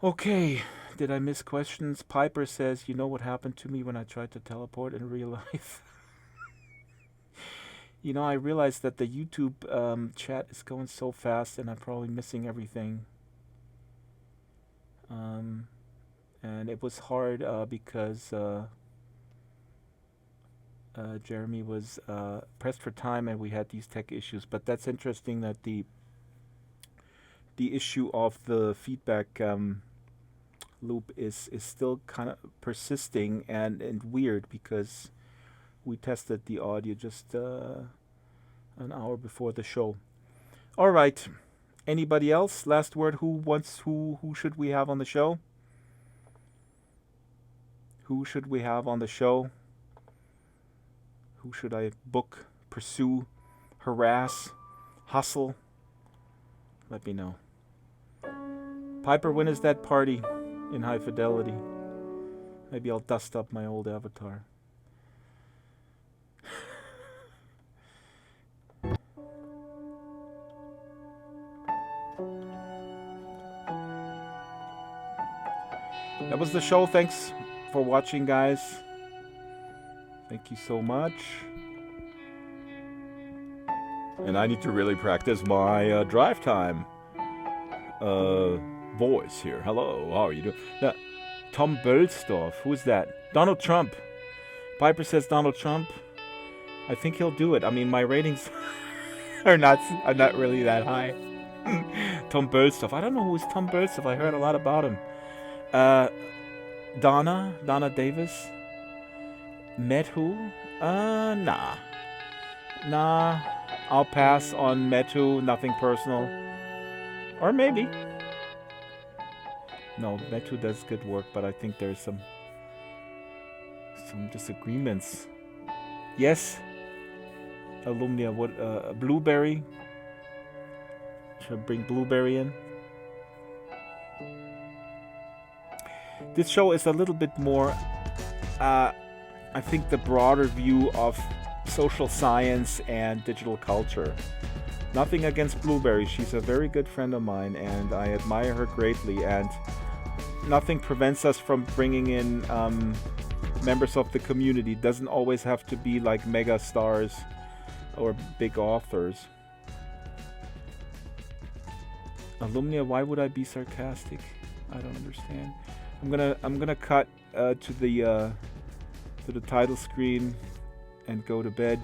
Okay, did I miss questions? Piper says, "You know what happened to me when I tried to teleport in real life." I realized that the YouTube chat is going so fast, and I'm probably missing everything. And it was hard because Jeremy was pressed for time, and we had these tech issues. But that's interesting that the issue of the feedback loop is still kind of persisting and weird, because we tested the audio just an hour before the show. All right. Anybody else? Last word. Who should we have on the show? Who should we have on the show? Who should I book, pursue, harass, hustle? Let me know. Piper, when is that party in High Fidelity? Maybe I'll dust up my old avatar. That was the show. Thanks for watching, guys. Thank you so much. And I need to really practice my drive time voice here. Hello, how are you doing? Now, Tom Bölsdorf, who's that? Donald Trump. Piper says Donald Trump. I think he'll do it. I mean, my ratings are not really that high. Tom Bölsdorf. I don't know who is Tom Bölsdorf. I heard a lot about him. Donna Davis. Met who? Nah. I'll pass on Metu. Nothing personal. Or maybe. No, Metu does good work, but I think there's some disagreements. Yes. Alumnia, what? Blueberry. Should I bring Blueberry in? This show is a little bit more, I think, the broader view of social science and digital culture. Nothing against Blueberry. She's a very good friend of mine, and I admire her greatly. And nothing prevents us from bringing in members of the community. Doesn't always have to be like mega stars or big authors. Alumnia, why would I be sarcastic? I don't understand. I'm gonna cut to the title screen and go to bed.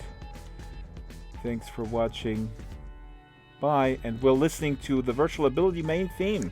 Thanks for watching. Bye, and we're listening to the Virtual Ability main theme.